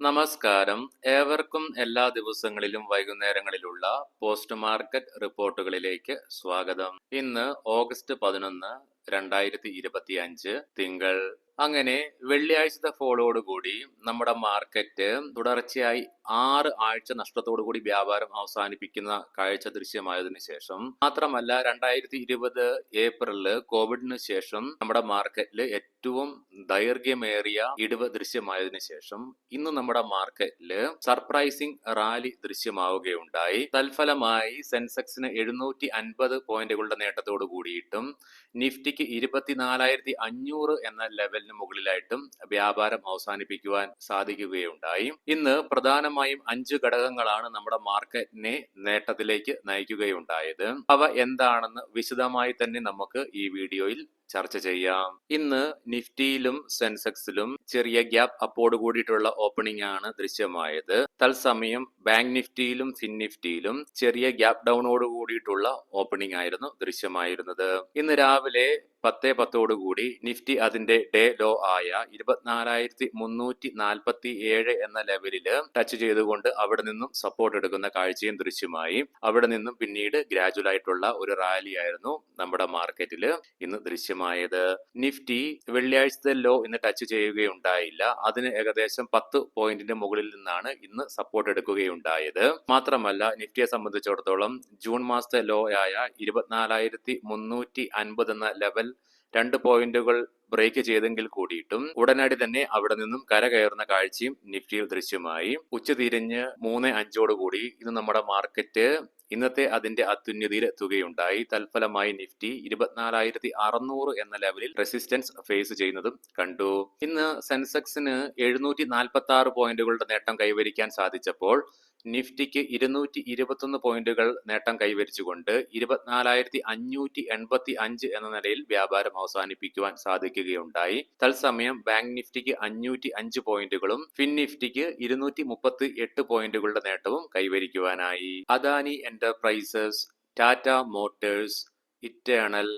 നമസ്കാരം. ഏവർക്കും എല്ലാ ദിവസങ്ങളിലും വൈകുന്നേരങ്ങളിലുള്ള പോസ്റ്റ് മാർക്കറ്റ് റിപ്പോർട്ടുകളിലേക്ക് സ്വാഗതം. ഇന്ന് ഓഗസ്റ്റ് 11, 2025 തിങ്കൾ. അങ്ങനെ വെള്ളിയാഴ്ചത്തെ ഫോളോടുകൂടി നമ്മുടെ മാർക്കറ്റ് തുടർച്ചയായി 6 ആഴ്ച നഷ്ടത്തോടുകൂടി വ്യാപാരം അവസാനിപ്പിക്കുന്ന കാഴ്ച ദൃശ്യമായതിനു ശേഷം, മാത്രമല്ല 2020 ഏപ്രിലില് കോവിഡിന് ശേഷം നമ്മുടെ മാർക്കറ്റിൽ ഏറ്റവും ദൈർഘ്യമേറിയ ഇടിവ് ദൃശ്യമായതിനു ശേഷം ഇന്ന് നമ്മുടെ മാർക്കറ്റിൽ സർപ്രൈസിംഗ് റാലി ദൃശ്യമാവുകയുണ്ടായി. തൽഫലമായി സെൻസെക്സിന് 750 പോയിന്റുകളുടെ നേട്ടത്തോട് കൂടിയിട്ടും നിഫ്റ്റിക്ക് 24,500 എന്ന ലെവലിന് മുകളിലായിട്ടും വ്യാപാരം അവസാനിപ്പിക്കുവാൻ സാധിക്കുകയുണ്ടായി. ഇന്ന് പ്രധാനമായും 5 ഘടകങ്ങളാണ് നമ്മുടെ മാർക്കറ്റിനെ നേട്ടത്തിലേക്ക് നയിക്കുകയുണ്ടായത്. അവ എന്താണെന്ന് വിശദമായി തന്നെ നമുക്ക് ഈ വീഡിയോയിൽ ചർച്ച ചെയ്യാം. ഇന്ന് നിഫ്റ്റിയിലും സെൻസെക്സിലും ചെറിയ ഗ്യാപ്പ് അപ്പോട് കൂടിയിട്ടുള്ള ഓപ്പണിംഗ് ആണ് ദൃശ്യമായത്. തത്സമയം ബാങ്ക് നിഫ്റ്റിയിലും ഫിൻ നിഫ്റ്റിയിലും ചെറിയ ഗ്യാപ്പ് ഡൗണോട് കൂടിയിട്ടുള്ള ഓപ്പണിംഗ് ആയിരുന്നു ദൃശ്യമായിരുന്നത്. ഇന്ന് രാവിലെ 10:10 കൂടി നിഫ്റ്റി അതിന്റെ ഡേ ലോ ആയ 24,347 എന്ന ലെവലില് ടച്ച് ചെയ്തുകൊണ്ട് അവിടെ നിന്നും സപ്പോർട്ട് എടുക്കുന്ന കാഴ്ചയും ദൃശ്യമായി. അവിടെ നിന്നും പിന്നീട് ഗ്രാജുവൽ ആയിട്ടുള്ള ഒരു റാലി ആയിരുന്നു നമ്മുടെ മാർക്കറ്റിൽ ഇന്ന് ദൃശ്യമായത്. നിഫ്റ്റി വെള്ളിയാഴ്ചത്തെ ലോ ഇന്ന് ടച്ച് ചെയ്യുകയുണ്ടായില്ല. അതിന് ഏകദേശം 10 പോയിന്റിന്റെ മുകളിൽ നിന്നാണ് ഇന്ന് സപ്പോർട്ട് എടുക്കുകയുണ്ടായത്. മാത്രമല്ല നിഫ്റ്റിയെ സംബന്ധിച്ചിടത്തോളം ജൂൺ മാസത്തെ ലോ ആയ 24,350 എന്ന ലെവൽ 2 പോയിന്റുകൾ ബ്രേക്ക് ചെയ്തെങ്കിൽ കൂടിയിട്ടും ഉടനടി തന്നെ അവിടെ നിന്നും കരകയറുന്ന കാഴ്ചയും നിഫ്റ്റിയിൽ ദൃശ്യമായി. ഉച്ചതിരിഞ്ഞ് 3:05 കൂടി ഇന്ന് നമ്മുടെ മാർക്കറ്റ് ഇന്നത്തെ അതിന്റെ അത്യുന്നതിയിൽ എത്തുകയുണ്ടായി. തൽഫലമായി നിഫ്റ്റി 24,600 എന്ന ലെവലിൽ റെസിസ്റ്റൻസ് ഫേസ് ചെയ്യുന്നതും കണ്ടു. ഇന്ന് സെൻസെക്സിന് 746 പോയിന്റുകളുടെ നേട്ടം കൈവരിക്കാൻ സാധിച്ചപ്പോൾ നിഫ്റ്റിക്ക് 221 പോയിന്റുകൾ നേട്ടം കൈവരിച്ചുകൊണ്ട് 24,585 എന്ന നിലയിൽ വ്യാപാരം അവസാനിപ്പിക്കുവാൻ സാധിക്കുകയുണ്ടായി. തത്സമയം ബാങ്ക് നിഫ്റ്റിക്ക് 505 പോയിന്റുകളും ഫിൻ നിഫ്റ്റിക്ക് 238 പോയിന്റുകളുടെ നേട്ടവും കൈവരിക്കുവാനായി. Adani Enterprises, Tata Motors, Eternal,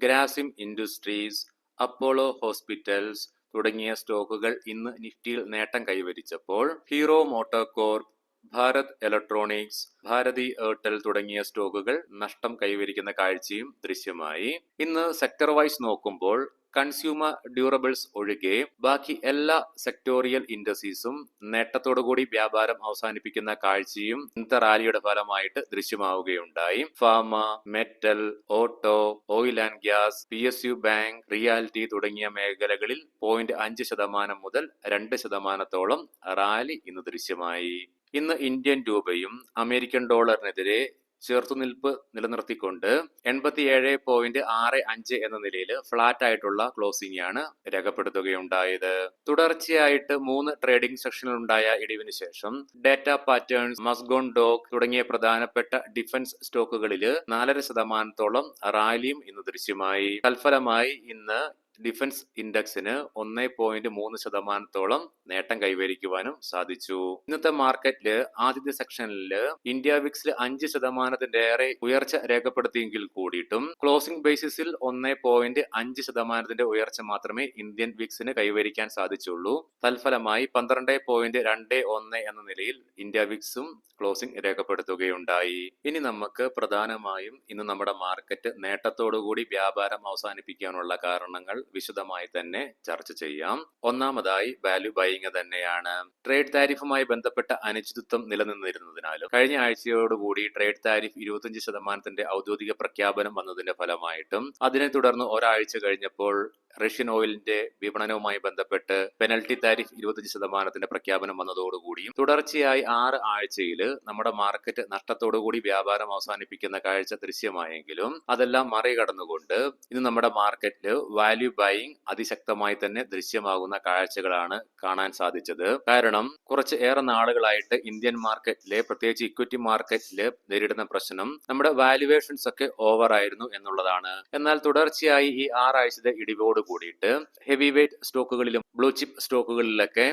Grasim Industries, Apollo Hospitals തുടങ്ങിയ സ്റ്റോക്കുകൾ ഇന്ന് നിഫ്റ്റിയിൽ നേട്ടം കൈവരിച്ചപ്പോൾ Hero MotoCorp, Bharat Electronics, Bharti Airtel തുടങ്ങിയ സ്റ്റോക്കുകൾ നഷ്ടം കൈവരിക്കുന്ന കാഴ്ചയും ദൃശ്യമായി. ഇന്ന് സെക്ടർ വൈസ് നോക്കുമ്പോൾ കൺസ്യൂമർ ഡ്യൂറബിൾസ് ഒഴികെ ബാക്കി എല്ലാ സെക്ടോറിയൽ ഇൻഡസ്ട്രീസും നേട്ടത്തോടുകൂടി വ്യാപാരം അവസാനിപ്പിക്കുന്ന കാഴ്ചയും ഇന്നത്തെ റാലിയുടെ ഫലമായിട്ട് ദൃശ്യമാവുകയുണ്ടായി. Pharma, metal, auto, oil and gas, PSU bank, reality തുടങ്ങിയ മേഖലകളിൽ 0.5% മുതൽ 2%തോളം റാലി ഇന്ന് ദൃശ്യമായി. ഇന്ന് ഇന്ത്യൻ രൂപയും അമേരിക്കൻ ഡോളറിനെതിരെ ചെറുത്തുനിൽപ്പ് നിലനിർത്തിക്കൊണ്ട് 87.65 എന്ന നിലയിൽ ഫ്ലാറ്റ് ആയിട്ടുള്ള ക്ലോസിംഗ് ആണ് രേഖപ്പെടുത്തുകയുണ്ടായത്. തുടർച്ചയായിട്ട് 3 ട്രേഡിംഗ് സെക്ഷനിൽ ഉണ്ടായ ഇടിവിന് ശേഷം ഡാറ്റ പാറ്റേൺസ്, മസ്ഗോൺ ഡോക് തുടങ്ങിയ പ്രധാനപ്പെട്ട ഡിഫൻസ് സ്റ്റോക്കുകളിൽ 4% റാലിയും ഇന്ന് ദൃശ്യമായി. തൽഫലമായി ഇന്ന് ഡിഫൻസ് ഇൻഡെക്സിന് 1.3% നേട്ടം കൈവരിക്കുവാനും സാധിച്ചു. ഇന്നത്തെ മാർക്കറ്റില് ആദ്യത്തെ സെക്ഷനില് ഇന്ത്യ വിക്സിൽ 5%-ഏറെ ഉയർച്ച രേഖപ്പെടുത്തിയെങ്കിൽ കൂടിയിട്ടും ക്ലോസിംഗ് ബേസിസിൽ 1.5% ഉയർച്ച മാത്രമേ ഇന്ത്യൻ വിക്സിന് കൈവരിക്കാൻ സാധിച്ചുള്ളൂ. തൽഫലമായി 12.21 എന്ന നിലയിൽ ഇന്ത്യ വിക്സും ക്ലോസിംഗ് രേഖപ്പെടുത്തുകയുണ്ടായി. ഇനി നമുക്ക് പ്രധാനമായും ഇന്ന് നമ്മുടെ മാർക്കറ്റ് നേട്ടത്തോടുകൂടി വ്യാപാരം അവസാനിപ്പിക്കാനുള്ള കാരണങ്ങൾ വിശദമായി തന്നെ ചർച്ച ചെയ്യാം. ഒന്നാമതായി വാല്യൂ ബൈയിങ് തന്നെയാണ്. ട്രേഡ് താരിഫുമായി ബന്ധപ്പെട്ട അനിശ്ചിതത്വം നിലനിന്നിരുന്നതിനാലും കഴിഞ്ഞ ആഴ്ചയോടുകൂടി ട്രേഡ് താരിഫ് 25% ഔദ്യോഗിക പ്രഖ്യാപനം വന്നതിന്റെ ഫലമായിട്ടും അതിനെ തുടർന്ന് ഒരാഴ്ച കഴിഞ്ഞപ്പോൾ റഷ്യൻ ഓയിലിന്റെ വിപണനവുമായി ബന്ധപ്പെട്ട് പെനൽറ്റി താരിഫ് 25% പ്രഖ്യാപനം വന്നതോടുകൂടിയും തുടർച്ചയായി 6 ആഴ്ചയിൽ നമ്മുടെ മാർക്കറ്റ് നഷ്ടത്തോടുകൂടി വ്യാപാരം അവസാനിപ്പിക്കുന്ന കാഴ്ച ദൃശ്യമായെങ്കിലും അതെല്ലാം മറികടന്നുകൊണ്ട് ഇന്ന് നമ്മുടെ മാർക്കറ്റിൽ വാല്യൂ ബൈയിങ് അതിശക്തമായി തന്നെ ദൃശ്യമാകുന്ന കാഴ്ചകളാണ് കാണാൻ സാധിച്ചത്. കാരണം കുറച്ച് ഏറെ നാളുകളായിട്ട് ഇന്ത്യൻ മാർക്കറ്റിലെ പ്രത്യേകിച്ച് ഇക്വിറ്റി മാർക്കറ്റില് നേരിടുന്ന പ്രശ്നം നമ്മുടെ വാല്യുവേഷൻസ് ഒക്കെ ഓവർ ആയിരുന്നു എന്നുള്ളതാണ്. എന്നാൽ തുടർച്ചയായി ഈ 6 ആഴ്ചത്തെ ഇടിവോട് കൂടിയിട്ട് ഹെവി വെയ്റ്റ് സ്റ്റോക്കുകളിലും ബ്ലൂ ചിപ്പ് സ്റ്റോക്കുകളിലൊക്കെ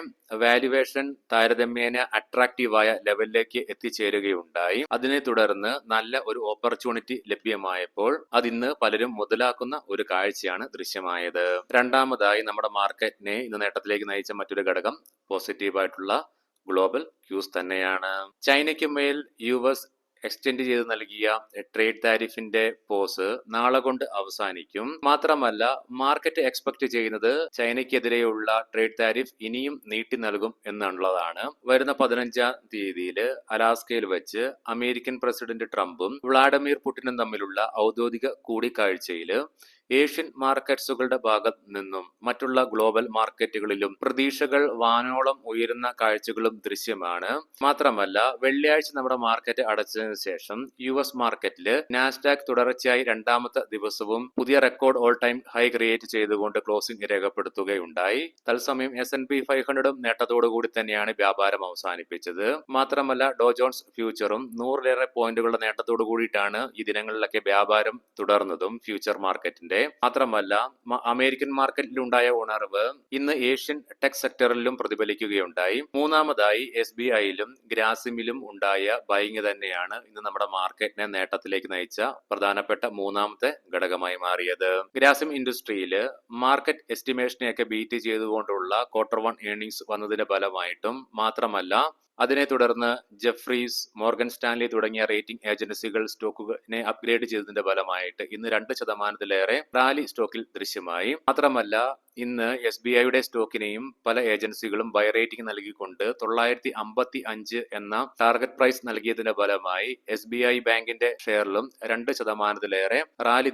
വാല്യുവേഷൻ താരതമ്യേന അട്രാക്റ്റീവായ ലെവലിലേക്ക് എത്തിച്ചേരുകയുണ്ടായി. അതിനെ തുടർന്ന് നല്ല ഒരു ഓപ്പർച്യൂണിറ്റി ലഭ്യമായപ്പോൾ അതിന്ന് പലരും മുതലാക്കുന്ന ഒരു കാഴ്ചയാണ് ദൃശ്യമായത്. രണ്ടാമതായി നമ്മുടെ മാർക്കറ്റിനെ ഇന്ന് നേട്ടത്തിലേക്ക് നയിച്ച മറ്റൊരു ഘടകം പോസിറ്റീവായിട്ടുള്ള ഗ്ലോബൽ ക്യൂസ് തന്നെയാണ്. ചൈനയ്ക്ക് മേൽ US എക്സ്റ്റെൻഡ് ചെയ്ത് നൽകിയ ട്രേഡ് താരിഫിന്റെ പോസ് നാളെ കൊണ്ട് അവസാനിക്കും. മാത്രമല്ല മാർക്കറ്റ് എക്സ്പെക്ട് ചെയ്യുന്നത് ചൈനയ്ക്കെതിരെയുള്ള ട്രേഡ് താരിഫ് ഇനിയും നീട്ടി നൽകും എന്നുള്ളതാണ്. വരുന്ന 15-ാം തീയതിയിൽ അലാസ്കയിൽ വെച്ച് അമേരിക്കൻ പ്രസിഡന്റ് ട്രംപും വ്ളാഡിമിർ പുടിനും തമ്മിലുള്ള ഔദ്യോഗിക കൂടിക്കാഴ്ചയിൽ ഏഷ്യൻ മാർക്കറ്റ്സുകളുടെ ഭാഗത്ത് നിന്നും മറ്റുള്ള ഗ്ലോബൽ മാർക്കറ്റുകളിലും പ്രതീക്ഷകൾ വാനോളം ഉയരുന്ന കാഴ്ചകളും ദൃശ്യമാണ്. മാത്രമല്ല വെള്ളിയാഴ്ച നമ്മുടെ മാർക്കറ്റ് അടച്ചതിനു ശേഷം US മാർക്കറ്റില് നാസ്ഡാക്ക് തുടർച്ചയായി രണ്ടാമത്തെ ദിവസവും പുതിയ record all time high create ചെയ്തുകൊണ്ട് ക്ലോസിംഗ് രേഖപ്പെടുത്തുകയുണ്ടായി. തത്സമയം S&P 500 നേട്ടത്തോടുകൂടി തന്നെയാണ് വ്യാപാരം അവസാനിപ്പിച്ചത്. മാത്രമല്ല ഡോ ജോൺസ് ഫ്യൂച്ചറും 100-ലേറെ പോയിന്റുകളുടെ നേട്ടത്തോടു കൂടിയിട്ടാണ് ഈ ദിനങ്ങളിലൊക്കെ വ്യാപാരം തുടർന്നതും ഫ്യൂച്ചർ മാർക്കറ്റിന്റെ. മാത്രമല്ല അമേരിക്കൻ മാർക്കറ്റിലുണ്ടായ ഉണർവ് ഇന്ന് ഏഷ്യൻ ടെക് സെക്ടറിലും പ്രതിഫലിക്കുകയുണ്ടായി. മൂന്നാമതായി SBIയിലും ഗ്രാസിമിലും ഉണ്ടായ ബൈങ് തന്നെയാണ് ഇന്ന് നമ്മുടെ മാർക്കറ്റിനെ നേട്ടത്തിലേക്ക് നയിച്ച പ്രധാനപ്പെട്ട മൂന്നാമത്തെ ഘടകമായി മാറിയത്. ഗ്രാസിം ഇൻഡസ്ട്രിയിൽ മാർക്കറ്റ് എസ്റ്റിമേഷനെയൊക്കെ ബീറ്റ് ചെയ്തുകൊണ്ടുള്ള Q1 ഏർണിംഗ്സ് വന്നതിന്റെ ഫലമായിട്ടും മാത്രമല്ല അതിനെ തുടർന്ന് ജെഫ്രീസ്, മോർഗൻ സ്റ്റാൻലി തുടങ്ങിയ റേറ്റിംഗ് ഏജൻസികൾ സ്റ്റോക്കുകളെ അപ്ഗ്രേഡ് ചെയ്തതിന്റെ ഫലമായിട്ട് ഇന്ന് 2% റാലി സ്റ്റോക്കിൽ ദൃശ്യമായി. മാത്രമല്ല ഇന്ന് SBIയുടെ സ്റ്റോക്കിനെയും പല ഏജൻസികളും ബൈ റേറ്റിംഗ് നൽകിക്കൊണ്ട് 955 എന്ന ടാർഗറ്റ് പ്രൈസ് നൽകിയതിന്റെ ഫലമായി SBI ബാങ്കിന്റെ ഷെയറിലും 2% റാലി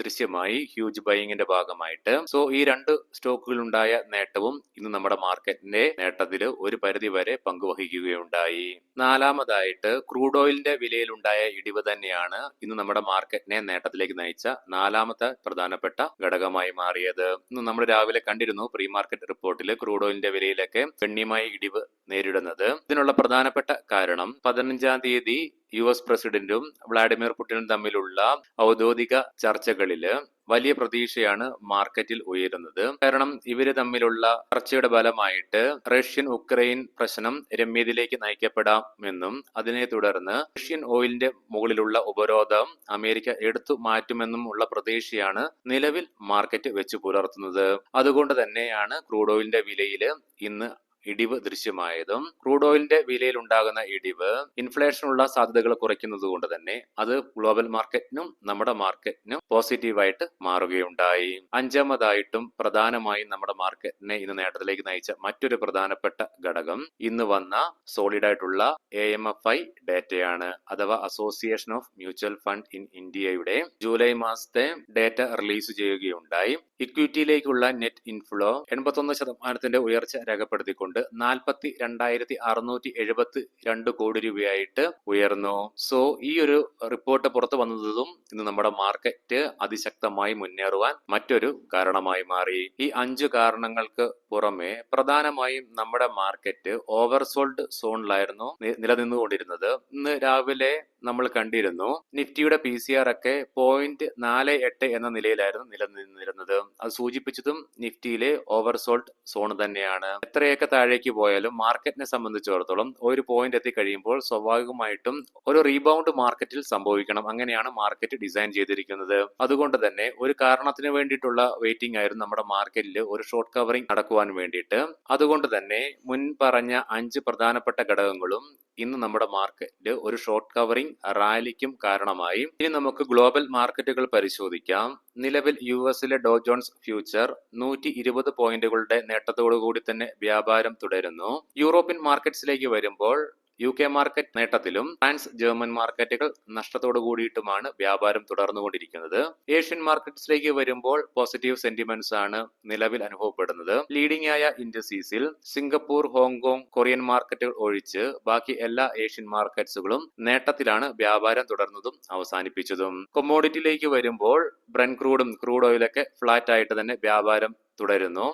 ദൃശ്യമായി ഹ്യൂജ് ബൈയിങ്ങിന്റെ ഭാഗമായിട്ട്. സോ ഈ രണ്ട് സ്റ്റോക്കുകളുണ്ടായ നേട്ടവും ഇന്ന് നമ്മുടെ മാർക്കറ്റിന്റെ നേട്ടത്തിൽ ഒരു പരിധി വരെ പങ്കുവഹിക്കുകയുണ്ടായി. നാലാമതായിട്ട് ക്രൂഡ് ഓയിലിന്റെ വിലയിലുണ്ടായ ഇടിവ് തന്നെയാണ് ഇന്ന് നമ്മുടെ മാർക്കറ്റിനെ നേട്ടത്തിലേക്ക് നയിച്ച നാലാമത്തെ പ്രധാനപ്പെട്ട ഘടകമായി മാറിയത്. ഇന്ന് നമ്മൾ രാവിലെ കണ്ടിരുന്നു പ്രീ മാർക്കറ്റ് റിപ്പോർട്ടിൽ ക്രൂഡ് ഓയിലിന്റെ വിലയിലൊക്കെ ഗണ്യമായ ഇടിവ് നേരിടുന്നത്. ഇതിനുള്ള പ്രധാനപ്പെട്ട കാരണം 15-ാം തീയതി US പ്രസിഡന്റും വ്ളാഡിമിർ പുടിനും തമ്മിലുള്ള ഔദ്യോഗിക ചർച്ചകളില് വലിയ പ്രതീക്ഷയാണ് മാർക്കറ്റിൽ ഉയരുന്നത്. കാരണം ഇവര് തമ്മിലുള്ള ചർച്ചയുടെ ഫലമായിട്ട് റഷ്യൻ ഉക്രൈൻ പ്രശ്നം രമ്യതയിലേക്ക് നയിക്കപ്പെടാമെന്നും അതിനെ തുടർന്ന് റഷ്യൻ ഓയിലിന്റെ മുകളിലുള്ള ഉപരോധം അമേരിക്ക എടുത്തു മാറ്റുമെന്നും ഉള്ള പ്രതീക്ഷയാണ് നിലവിൽ മാർക്കറ്റ് വെച്ച് പുലർത്തുന്നത്. അതുകൊണ്ട് തന്നെയാണ് ക്രൂഡ് ഓയിലിന്റെ വിലയിൽ ഇന്ന് ഇടിവ് ദൃശ്യമായതും. ക്രൂഡ് ഓയിലിന്റെ വിലയിൽ ഉണ്ടാകുന്ന ഇടിവ് ഇൻഫ്ലേഷനുള്ള സാധ്യതകൾ കുറയ്ക്കുന്നത് കൊണ്ട് തന്നെ അത് ഗ്ലോബൽ മാർക്കറ്റിനും നമ്മുടെ മാർക്കറ്റിനും പോസിറ്റീവായിട്ട് മാറുകയുണ്ടായി. അഞ്ചാമതായിട്ടും പ്രധാനമായും നമ്മുടെ മാർക്കറ്റിനെ ഇന്ന് നേട്ടത്തിലേക്ക് നയിച്ച മറ്റൊരു പ്രധാനപ്പെട്ട ഘടകം ഇന്ന് വന്ന സോളിഡ് ആയിട്ടുള്ള AMFI ഡേറ്റയാണ്. അഥവാ association of mutual fund in ഇന്ത്യയുടെ ജൂലൈ മാസത്തെ ഡേറ്റ റിലീസ് ചെയ്യുകയുണ്ടായി. ഇക്വിറ്റിയിലേക്കുള്ള നെറ്റ് ഇൻഫ്ലോ 81% ഉയർച്ച രേഖപ്പെടുത്തിക്കൊണ്ട് 42,672 കോടി രൂപയായിട്ട് ഉയർന്നു. സോ ഈ ഒരു റിപ്പോർട്ട് പുറത്തു വന്നതും ഇന്ന് നമ്മുടെ മാർക്കറ്റ് അതിശക്തമായി മുന്നേറുവാൻ മറ്റൊരു കാരണമായി മാറി. ഈ 5 കാരണങ്ങൾക്ക് പുറമെ പ്രധാനമായും നമ്മുടെ മാർക്കറ്റ് ഓവർസോൾഡ് സോണിലായിരുന്നു നിലനിന്നുകൊണ്ടിരുന്നത്. ഇന്ന് രാവിലെ നമ്മൾ കണ്ടിരുന്നു നിഫ്റ്റിയുടെ PCR ഒക്കെ 0.48 എന്ന നിലയിലായിരുന്നു നിലനിന്നിരുന്നത്. അത് സൂചിപ്പിച്ചതും നിഫ്റ്റിയിലെ ഓവർസോൾഡ് സോൺ തന്നെയാണ്. എത്രയൊക്കെ താഴേക്ക് പോയാലും മാർക്കറ്റിനെ സംബന്ധിച്ചിടത്തോളം ഒരു പോയിന്റ് എത്തി കഴിയുമ്പോൾ സ്വാഭാവികമായിട്ടും ഒരു റീബൗണ്ട് മാർക്കറ്റിൽ സംഭവിക്കണം. അങ്ങനെയാണ് മാർക്കറ്റ് ഡിസൈൻ ചെയ്തിരിക്കുന്നത്. അതുകൊണ്ട് തന്നെ ഒരു കാരണത്തിന് വേണ്ടിയിട്ടുള്ള വെയിറ്റിംഗ് ആയിരുന്നു നമ്മുടെ മാർക്കറ്റിൽ ഒരു ഷോർട്ട് കവറിംഗ് നടക്കുവാൻ വേണ്ടിയിട്ട്. അതുകൊണ്ട് തന്നെ മുൻ പറഞ്ഞ 5 പ്രധാനപ്പെട്ട ഘടകങ്ങളും ഇന്ന് നമ്മുടെ മാർക്കറ്റിൽ ഒരു ഷോർട്ട് കവറിംഗ് റാലിക്കും കാരണമായി. ഇനി നമുക്ക് ഗ്ലോബൽ മാർക്കറ്റുകൾ പരിശോധിക്കാം. നിലവിൽ US-ലെ ഡോ ജോൺസ് ഫ്യൂച്ചർ 120 പോയിന്റുകളുടെ നേട്ടത്തോടു കൂടി തന്നെ വ്യാപാരം തുടരുന്നു. യൂറോപ്യൻ മാർക്കറ്റ്സിലേക്ക് വരുമ്പോൾ UK മാർക്കറ്റ് നേട്ടത്തിലും ഫ്രാൻസ്, ജർമ്മൻ മാർക്കറ്റുകൾ നഷ്ടത്തോടു കൂടിയിട്ടുമാണ് വ്യാപാരം തുടർന്നുകൊണ്ടിരിക്കുന്നത്. ഏഷ്യൻ മാർക്കറ്റ്സിലേക്ക് വരുമ്പോൾ പോസിറ്റീവ് സെന്റിമെന്റ്സ് ആണ് നിലവിൽ അനുഭവപ്പെടുന്നത്. ലീഡിംഗ് ആയ ഇൻഡസ്ട്രീസിൽ സിംഗപ്പൂർ, ഹോങ്കോങ്, കൊറിയൻ മാർക്കറ്റുകൾ ഒഴിച്ച് ബാക്കി എല്ലാ ഏഷ്യൻ മാർക്കറ്റ്സുകളും നേട്ടത്തിലാണ് വ്യാപാരം തുടർന്നതും അവസാനിപ്പിച്ചതും. കൊമോഡിറ്റിയിലേക്ക് വരുമ്പോൾ ബ്രന്റ് ക്രൂഡും ക്രൂഡ് ഓയിലൊക്കെ ഫ്ലാറ്റ് ആയിട്ട് തന്നെ വ്യാപാരം തുടരുന്നു.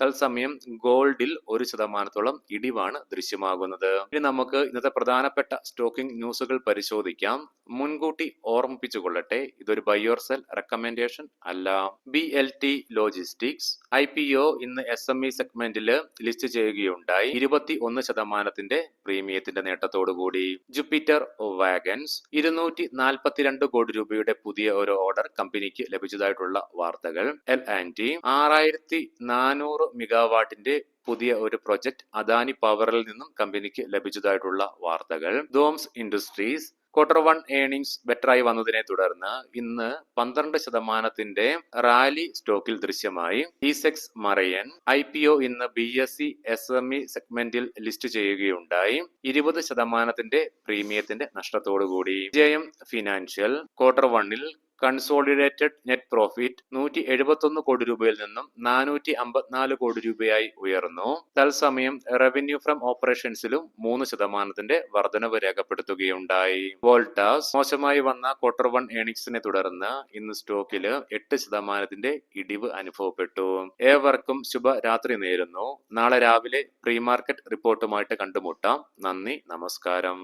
തത്സമയം ഗോൾഡിൽ 1% ഇടിവാണ് ദൃശ്യമാകുന്നത്. ഇനി നമുക്ക് ഇന്നത്തെ പ്രധാനപ്പെട്ട സ്റ്റോക്കിംഗ് ന്യൂസുകൾ പരിശോധിക്കാം. മുൻകൂട്ടി ഓർമ്മിപ്പിച്ചു കൊള്ളട്ടെ, ഇതൊരു ബൈ ഓർ സെൽ റെക്കമെൻഡേഷൻ അല്ല. BLT ലോജിസ്റ്റിക്സ് IPO ഇന്ന് SME സെഗ്മെന്റിൽ ലിസ്റ്റ് ചെയ്യുകയുണ്ടായി. 21% പ്രീമിയത്തിന്റെ നേട്ടത്തോടുകൂടി. ജുപ്പിറ്റർ വാഗൻസ് 242 കോടി രൂപയുടെ പുതിയ ഒരു ഓർഡർ കമ്പനിക്ക് ലഭിച്ചതായിട്ടുള്ള വാർത്തകൾ. L&T 6400 മെഗാവാട്ടിന്റെ പുതിയ ഒരു പ്രൊജക്ട് അദാനി പവറിൽ നിന്നും കമ്പനിക്ക് ലഭിച്ചതായിട്ടുള്ള വാർത്തകൾ. ഡോംസ് ഇൻഡസ്ട്രീസ് Q1 ഏർണിംഗ്സ് ബെറ്ററായി വന്നതിനെ തുടർന്ന് ഇന്ന് 12% റാലി സ്റ്റോക്കിൽ ദൃശ്യമായി. ഇസെക്സ് മറൈൻ IPO ഇന്ന് BSE SME സെഗ്മെന്റിൽ ലിസ്റ്റ് ചെയ്യുകയുണ്ടായി. 20% പ്രീമിയത്തിന്റെ നഷ്ടത്തോടുകൂടി. ജയം financial Q1 consolidated net profit 171 കോടി രൂപയിൽ നിന്നും 454 കോടി രൂപയായി ഉയർന്നു. തത്സമയം റവന്യൂ ഫ്രം ഓപ്പറേഷൻസിലും 3% വർധനവ് രേഖപ്പെടുത്തുകയുണ്ടായി. വോൾട്ടാസ് മോശമായി വന്ന Q1 ഏർണിംഗ്സിനെ തുടർന്ന് ഇന്ന് സ്റ്റോക്കില് 8% ഇടിവ് അനുഭവപ്പെട്ടു. ഏവർക്കും ശുഭരാത്രി നേരുന്നു. നാളെ രാവിലെ പ്രീ മാർക്കറ്റ് റിപ്പോർട്ടുമായിട്ട് കണ്ടുമുട്ടാം. നന്ദി, നമസ്കാരം.